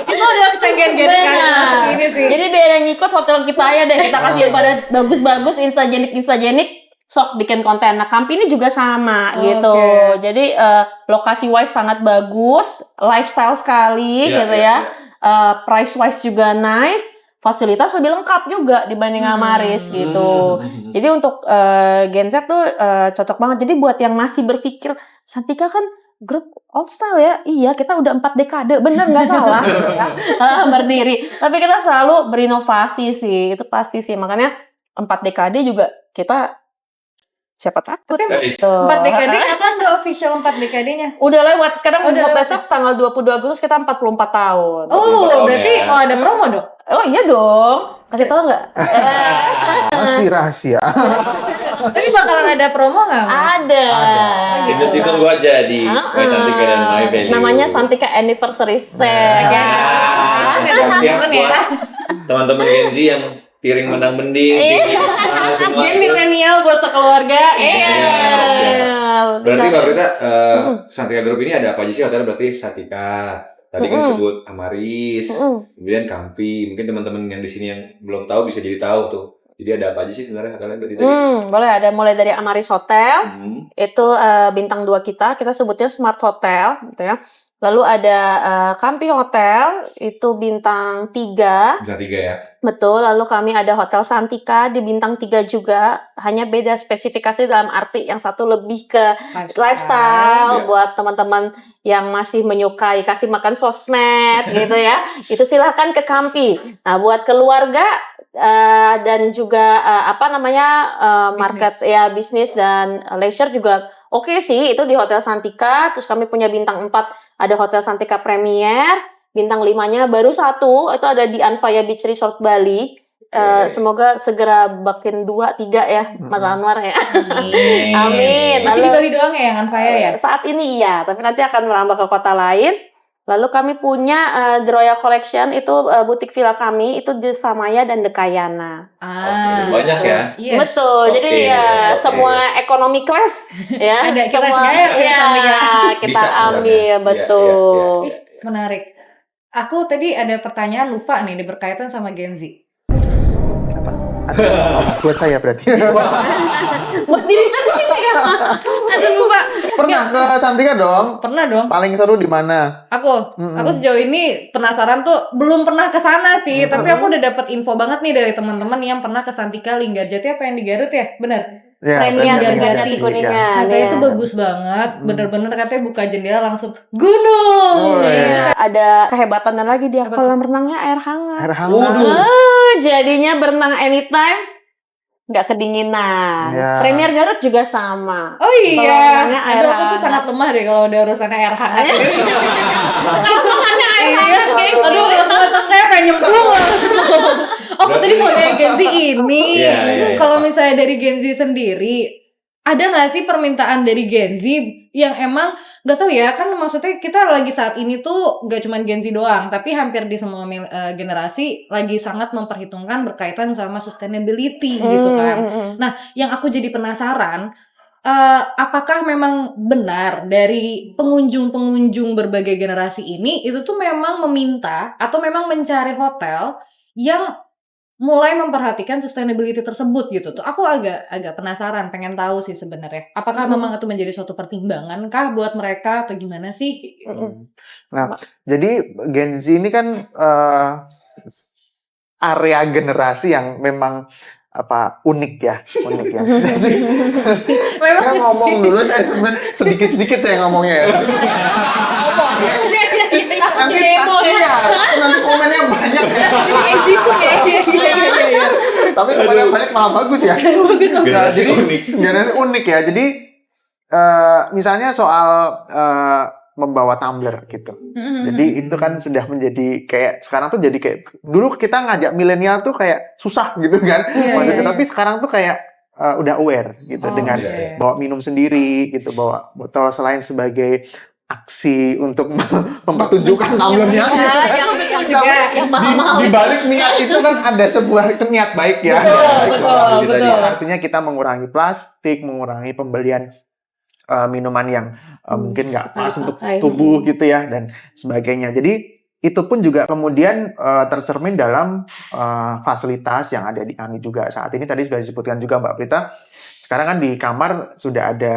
Itu adalah kecanggihan Gen Z sekarang ini sih. Jadi biar yang ngikut hotel kita ya deh, kita kasih pada bagus-bagus instagenik sok bikin konten. Nah, Kampi ini juga sama gitu. Jadi lokasi wise sangat bagus, lifestyle sekali gitu ya. Price wise juga nice. Fasilitas lebih lengkap juga dibanding Amaris gitu. Jadi untuk Gen Z tuh cocok banget. Jadi buat yang masih berpikir Santika kan grup old style ya. Iya, kita udah 4 dekade, bener nggak salah gitu ya. Berdiri. Tapi kita selalu berinovasi sih, itu pasti sih. Makanya 4 dekade juga kita siapa takut. Tapi gitu. 4 dekade kapan tuh official 4 dekadenya? Udah lewat. Sekarang Udah besok tanggal 22 Agustus kita 44 tahun. Oh, berarti mau ada promo dong? Oh iya dong. Kasih tau nggak? Masih rahasia. Tapi bakalan ada promo nggak, Mas? Ada. Itu tunggu aja di My Santika dan My Value. Namanya Santika Anniversary Sale. Siap-siap buat teman-teman Gen Z yang piring mendang-mending, semua. Dia milenial buat sekeluarga. Berarti Mbak Prita, Santika Group ini ada apa aja sih hotelnya? Berarti Santika, tadi kan disebut Amaris, kemudian Kampi. Mungkin teman-teman yang di sini yang belum tahu bisa jadi tahu tuh. Jadi ada apa aja sih sebenarnya hotelnya berarti tadi? Boleh, ada mulai dari Amaris Hotel, itu bintang 2 kita sebutnya Smart Hotel gitu ya. Lalu ada Kampi Hotel, itu bintang 3. Bintang 3 ya? Betul, lalu kami ada Hotel Santika di bintang 3 juga. Hanya beda spesifikasi dalam arti yang satu lebih ke lifestyle buat teman-teman yang masih menyukai kasih makan sosmed gitu ya. Itu silahkan ke Kampi. Nah, buat keluarga dan juga market ya bisnis dan leisure juga oke sih, itu di Hotel Santika. Terus kami punya bintang 4, ada Hotel Santika Premier. Bintang 5-nya baru 1, itu ada di Anvaya Beach Resort Bali. Semoga segera makin 2, 3 ya, Mas Anwar ya. Amin. Masih di Bali doang ya yang Anvaya ya? Saat ini iya, tapi nanti akan merambah ke kota lain. Lalu kami punya The Royal Collection, itu butik villa kami itu di Samaya dan Dekayana. Oke, banyak ya. Yes. Betul. Jadi Oke, ya oke. semua ekonomi kelas ya Ada, kita semua share ya, ya, Samaya. kita Bisa, ambil ya. betul. Iya. Menarik. Aku tadi ada pertanyaan lupa nih berkaitan sama Gen Z. Apa? Buat saya berarti. Buat diri sendiri ya. Aduh lupa. Pernah ke Santika dong? Pernah dong. Paling seru di mana? Aku sejauh ini penasaran tuh, belum pernah ke sana sih, tapi aku udah dapat info banget nih dari teman-teman yang pernah ke Santika Linggarjati apa yang di Garut ya, benar? Ya, Premier benar, Linggarjati iya. Kuningan. Katanya ya. itu bagus banget, bener-bener katanya buka jendela langsung gunung. Oh, Gitu. iya. Ada kehebatannya lagi dia, Apa kolam renangnya air hangat. Air hangat. Jadinya berenang anytime, nggak kedinginan. Ya. Premier Garut juga sama. Oh iya, Kolam renangnya air aduh aku tuh hangat. sangat lemah deh kalau udah urusannya air hangat. Kolamnya air hangat, geng. Aduh, otak saya pengen nyemplung langsung. Oh, tadi mau dari Gen Z ini. Iya. Kalau misalnya dari Gen Z sendiri, ada nggak sih permintaan dari Gen Z yang emang nggak tahu ya, kan maksudnya kita lagi saat ini tuh nggak cuma Gen Z doang, tapi hampir di semua generasi lagi sangat memperhitungkan berkaitan sama sustainability gitu kan. Nah, yang aku jadi penasaran, apakah memang benar dari pengunjung-pengunjung berbagai generasi ini itu tuh memang meminta atau memang mencari hotel yang mulai memperhatikan sustainability tersebut gitu tuh. Aku agak penasaran, pengen tahu sih sebenarnya. Apakah memang itu menjadi suatu pertimbangan kah buat mereka atau gimana sih? Nah, jadi Gen Z ini kan area generasi yang memang unik ya. Jadi saya ngomong dulu, saya sedikit saya ngomongnya ya. Nanti komennya banyak ya. Tapi komennya banyak malah bagus ya. Generasi Jadi, unik. generasi unik ya. Jadi misalnya soal membawa tumbler gitu. Jadi itu kan sudah menjadi kayak, sekarang tuh jadi kayak, dulu kita ngajak milenial tuh kayak susah gitu kan. Maksudnya, tapi sekarang tuh kayak udah aware gitu dengan bawa minum sendiri gitu, bawa botol selain sebagai aksi untuk mempertunjukkan tumblernya. Yang mahal-mahal. Di balik niat itu kan ada sebuah niat baik ya. Betul. Artinya kita mengurangi plastik, mengurangi pembelian minuman yang mungkin nggak pas untuk tubuh gitu ya dan sebagainya. Jadi itu pun juga kemudian tercermin dalam fasilitas yang ada di kami juga saat ini. Tadi sudah disebutkan juga Mbak Prita. Sekarang kan di kamar sudah ada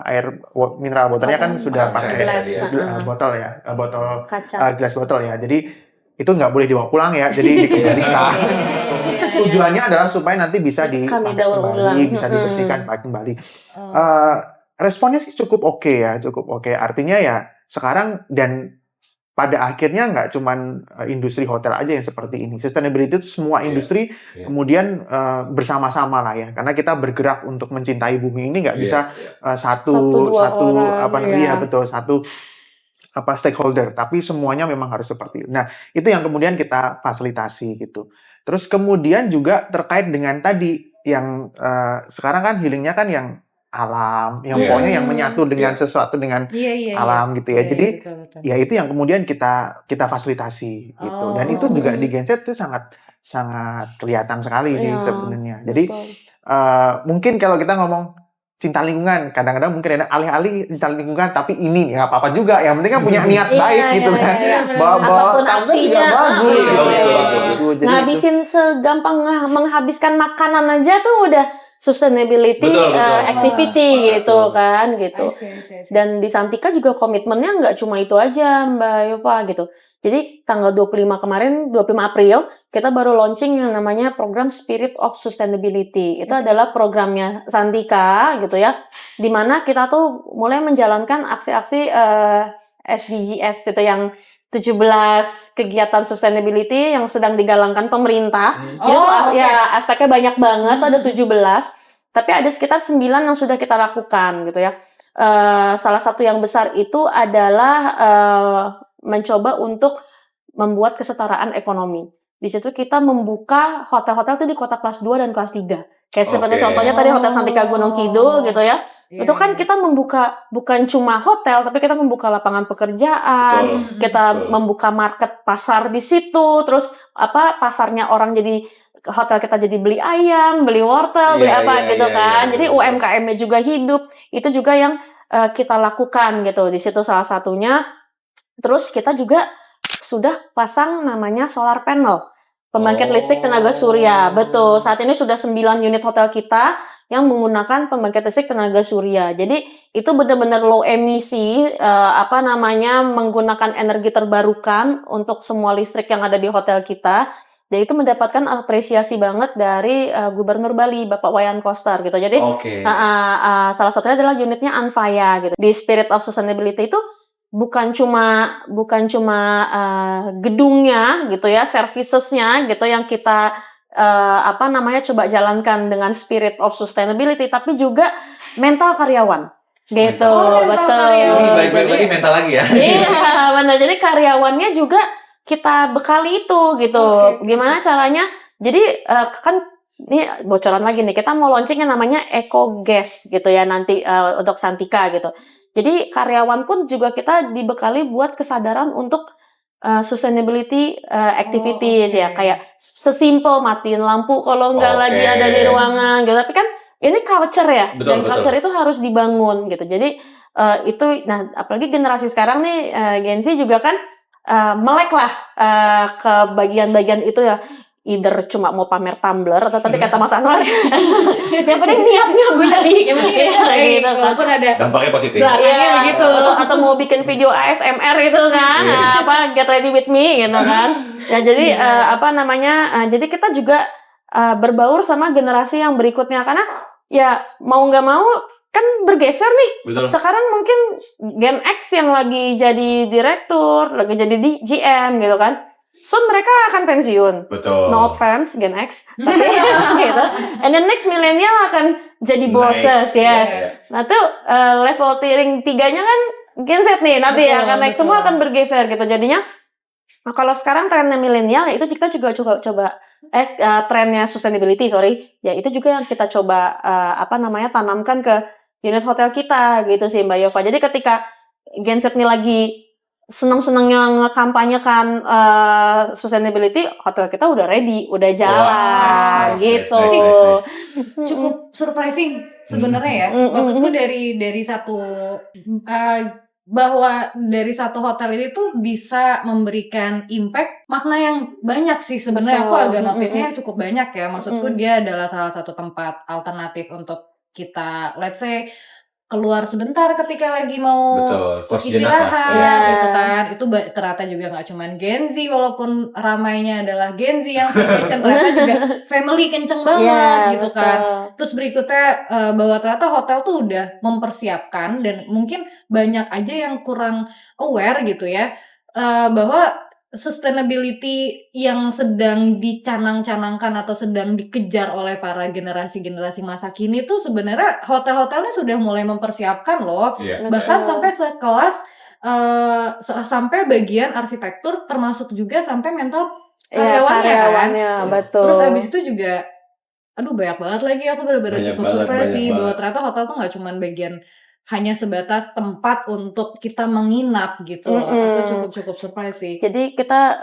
air mineral botolnya kan sudah pakai botol ya, botol gelas botol ya. Jadi itu nggak boleh dibawa pulang ya, jadi dikembalikan. Tujuannya adalah supaya nanti bisa dipakai kembali, bisa dibersihkan kembali. Responnya sih cukup oke ya, cukup oke. Artinya ya sekarang dan pada akhirnya nggak cuman industri hotel aja yang seperti ini. Sustainability itu semua industri kemudian bersama-sama lah ya. Karena kita bergerak untuk mencintai bumi ini nggak bisa satu stakeholder, tapi semuanya memang harus seperti itu. Nah, itu yang kemudian kita fasilitasi gitu. Terus kemudian juga terkait dengan tadi yang sekarang kan healingnya kan yang alam, yang pokoknya yang menyatu dengan sesuatu dengan alam gitu ya. Jadi betul. ya itu yang kemudian kita fasilitasi gitu. Dan itu juga di Gen Z itu sangat kelihatan sekali sih sebenarnya. Jadi mungkin kalau kita ngomong cinta lingkungan, kadang-kadang mungkin ada alih-alih cinta lingkungan, tapi ini nggak apa-apa juga. Yang penting kan punya niat baik gitu kan. Apapun aksinya, bagus. ngabisin segampang menghabiskan makanan aja tuh udah sustainability activity gitu kan gitu. Dan di Santika juga komitmennya nggak cuma itu aja Mbak Yopa gitu. Jadi tanggal 25 April kita baru launching yang namanya program Spirit of Sustainability. Itu adalah programnya Santika gitu ya. Di mana kita tuh mulai menjalankan aksi-aksi SDGs gitu yang 17 kegiatan sustainability yang sedang digalangkan pemerintah. Jadi aspeknya banyak banget, ada 17. Tapi ada sekitar 9 yang sudah kita lakukan gitu ya. Salah satu yang besar itu adalah mencoba untuk membuat kesetaraan ekonomi. Di situ kita membuka hotel-hotel itu di kota kelas 2 dan kelas 3. Kayak seperti contohnya tadi Hotel Santika Gunung Kidul gitu ya. itu kan kita membuka bukan cuma hotel, tapi kita membuka lapangan pekerjaan, kita membuka market pasar di situ, terus pasarnya orang jadi hotel kita jadi beli ayam, beli wortel, beli gitu kan. Jadi UMKM-nya juga hidup. Itu juga yang kita lakukan gitu. Di situ salah satunya. Terus kita juga sudah pasang namanya solar panel. Pembangkit listrik tenaga surya. Betul. Saat ini sudah 9 unit hotel kita yang menggunakan pembangkit listrik tenaga surya. Jadi itu benar-benar low emisi, menggunakan energi terbarukan untuk semua listrik yang ada di hotel kita. Dan itu mendapatkan apresiasi banget dari Gubernur Bali, Bapak Wayan Koster gitu. Jadi salah satunya adalah unitnya Anfaya gitu. Di Spirit of Sustainability itu bukan cuma gedungnya gitu ya, servicesnya gitu yang kita coba jalankan dengan Spirit of Sustainability, tapi juga mental karyawan gitu. Betul. Ini baik-baik lagi mental lagi ya. Iya, benar. Jadi karyawannya juga kita bekali itu gitu. Gimana caranya? Jadi kan ini bocoran lagi nih. Kita mau launching yang namanya Eco Gas gitu ya nanti untuk Santika gitu. Jadi karyawan pun juga kita dibekali buat kesadaran untuk sustainability activities ya, kayak sesimpel matiin lampu kalau nggak lagi ada di ruangan gitu. Tapi kan ini culture ya, dan culture itu harus dibangun gitu. Jadi itu, nah apalagi generasi sekarang nih Gen Z juga kan melek lah ke bagian-bagian itu ya. Either cuma mau pamer tumbler atau tadi kata Mas Anwar yang penting niatnya baik, yang penting gitu, walaupun ada dampaknya positif. Belakangnya begitu. Atau mau bikin video ASMR itu kan, get ready with me gitu kan. Ya jadi jadi kita juga berbaur sama generasi yang berikutnya, karena ya mau nggak mau kan bergeser nih. Betul. Sekarang mungkin Gen X yang lagi jadi direktur, lagi jadi GM gitu kan. So mereka akan pensiun. Betul. No offense Gen X, tapi gitu. And then next millennial akan jadi bosses, yes. Nah tuh level tiering 3-nya kan Gen Z nih nanti akan naik, semua akan bergeser gitu. Jadinya kalau sekarang trennya milenial, ya itu kita juga coba trennya sustainability, ya itu juga yang kita coba tanamkan ke unit hotel kita gitu sih Mbak Yova. Jadi ketika Gen Z nih lagi seneng-senengnya ngekampanyekan sustainability, hotel kita udah ready, udah jalan gitu. Nice. Cukup surprising sebenarnya ya. Maksudku dari satu bahwa dari satu hotel ini tuh bisa memberikan impact makna yang banyak sih sebenarnya. Aku agak notice-nya cukup banyak ya. Maksudku dia adalah salah satu tempat alternatif untuk kita, let's say, keluar sebentar ketika lagi mau istirahat gitu kan. Itu ternyata juga nggak cuman Gen Z, walaupun ramainya adalah Gen Z yang vacation, ternyata juga family kenceng banget gitu kan. Terus berikutnya bahwa ternyata hotel tuh udah mempersiapkan, dan mungkin banyak aja yang kurang aware gitu ya, bahwa sustainability yang sedang dicanang-canangkan atau sedang dikejar oleh para generasi-generasi masa kini tuh sebenarnya hotel-hotelnya sudah mulai mempersiapkan loh. Bahkan sampai sekelas sampai bagian arsitektur, termasuk juga sampai mental karyawannya kan. Betul. Terus habis itu juga banyak banget lagi, aku benar-benar cukup surprise sih bahwa ternyata hotel tuh nggak cuma bagian hanya sebatas tempat untuk kita menginap gitu loh. Aku cukup surprise sih. Jadi kita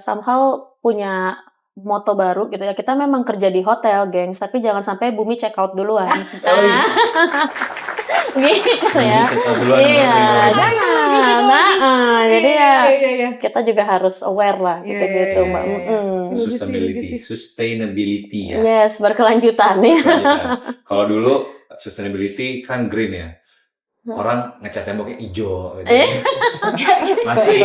somehow punya moto baru gitu ya. Kita memang kerja di hotel, gengs, tapi jangan sampai bumi check out duluan. Gitu ya. Iya, jangan. Jadi ya kita juga harus aware lah gitu Mbak. Sustainability ya. Yes, berkelanjutan ya. Kalau dulu sustainability kan green ya. Orang ngecat temboknya hijau gitu. Masih.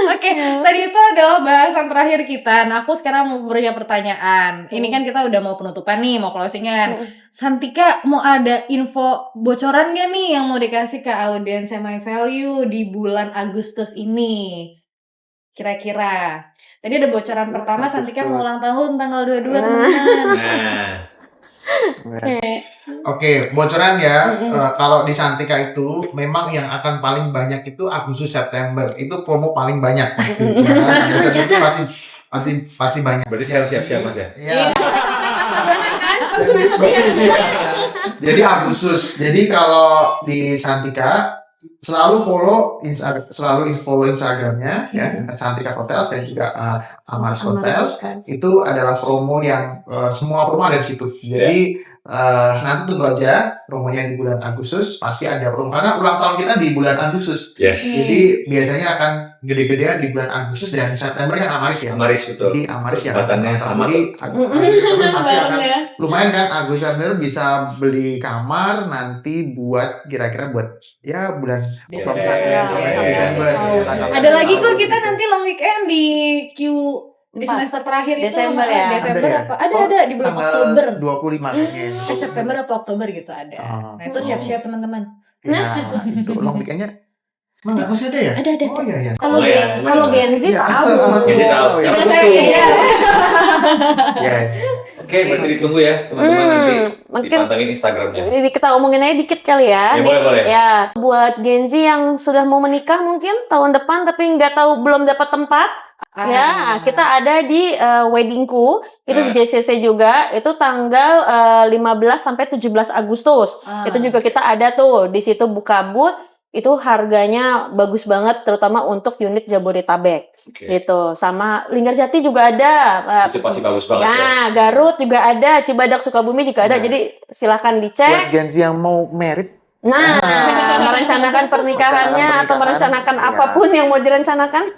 Oke, tadi itu adalah bahasan terakhir kita. Nah, aku sekarang mau punya pertanyaan. Ini kan kita udah mau penutupan nih, mau closingan. Santika, mau ada info bocoran gak nih yang mau dikasih ke audiens My Value di bulan Agustus ini? Kira-kira. Tadi ada bocoran pertama, Santika mau ulang tahun tanggal 22, teman-teman. Oke, bocoran ya. Kalau di Santika itu memang yang akan paling banyak itu Agustus September. Itu promo paling banyak. Itu pasti banyak. Berarti saya harus siap-siap Mas ya. Iya. Jadi Agustus. Jadi kalau di Santika selalu follow Instagramnya ya, Santika Hotels dan juga Amaris Hotels. Itu adalah promo yang semua promo ada di situ. Jadi nanti tunggu aja promonya di bulan Agustus, pasti ada promo karena ulang tahun kita di bulan Agustus. Yes. Jadi biasanya akan gede-gedean di bulan Agustus dan di September kan Amaris ya. Amaris betul. Jadi Amaris ya. Kesempatannya sama Jadi Agustus pasti akan ya. lumayan kan. Agustus September bisa beli kamar nanti buat kira-kira buat ya bulan Desember. Desember. Ada lagi kok kita nanti long weekend di di semester terakhir itu. Desember ya? Desember Ada ya? apa? Ada di bulan Oktober. 25 kayaknya. September apa Oktober gitu ada. Oh. Nah itu siap-siap teman-teman. Ya, itu long weekendnya. Masih ada ya? Ada. Oh iya ya. Kalau Gen Z Iya. tahu. Gen Z tahu. Sudah saya kejar. Ya. Oke, berarti ditunggu ya teman-teman nanti mungkin dipantengin Instagramnya. Ini kita omongin aja dikit kali ya. Ya, boleh. Ya, buat Gen Z yang sudah mau menikah mungkin tahun depan tapi nggak tahu belum dapat tempat. Ya, kita ada di Weddingku itu di JCC juga. Itu tanggal 15 sampai 17 Agustus. Itu juga kita ada tuh di situ buka booth. Itu harganya bagus banget terutama untuk unit Jabodetabek. Gitu. Sama Linggarjati juga ada. Itu pasti bagus banget ya. Nah, Garut juga ada, Cibadak Sukabumi juga ada. Jadi silakan dicek. Buat Gen Z yang mau merit. Nah, merencanakan pernikahannya atau merencanakan Iya. apapun yang mau direncanakan,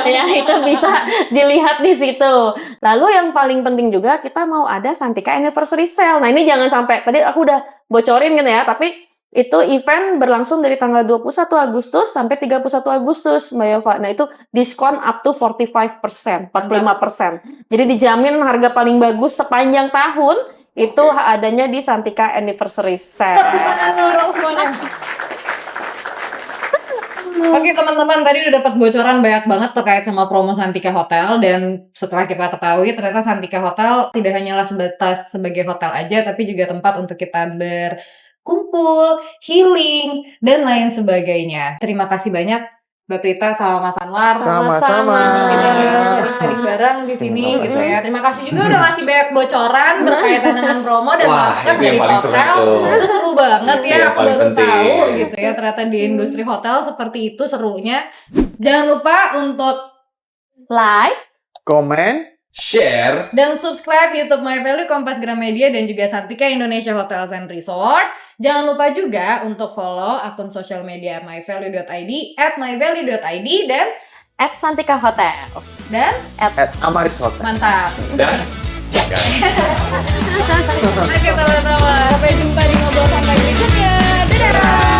ya itu bisa dilihat di situ. Lalu yang paling penting juga kita mau ada Santika Anniversary Sale. Nah ini jangan sampai, tadi aku udah bocorin gitu ya, tapi itu event berlangsung dari tanggal 21 Agustus sampai 31 Agustus, Mbak Yova. Nah itu diskon up to 45%, 45%. Jadi dijamin harga paling bagus sepanjang tahun. Itu adanya di Santika Anniversary Sale. Oke teman-teman, tadi udah dapat bocoran banyak banget terkait sama promo Santika Hotel. Dan setelah kita ketahui ternyata Santika Hotel tidak hanyalah sebatas sebagai hotel aja, tapi juga tempat untuk kita berkumpul, healing, dan lain sebagainya. Terima kasih banyak Mbak Prita sama Mas Anwar. Sama-sama. Kita udah sharing-sharing bareng di sini gitu ya. Terima kasih juga udah ngasih banyak bocoran berkaitan dengan promo dan Wah, market itu yang dari paling seru hotel. tuh. Itu seru banget Itu ya. yang Aku paling baru penting. tahu gitu ya. Ternyata di industri hotel seperti itu serunya. Jangan lupa untuk Like, Komen. Share. dan subscribe YouTube My Value, Kompas Gramedia, dan juga Santika Indonesia Hotels and Resort. Jangan lupa juga untuk follow akun sosial media myvalue.id, @myvalue.id, dan @Santika Hotels. Amaris Hotel. mantap. Dan Oke teman-teman, sampai jumpa di ngobrol santai berikutnya. Dadah!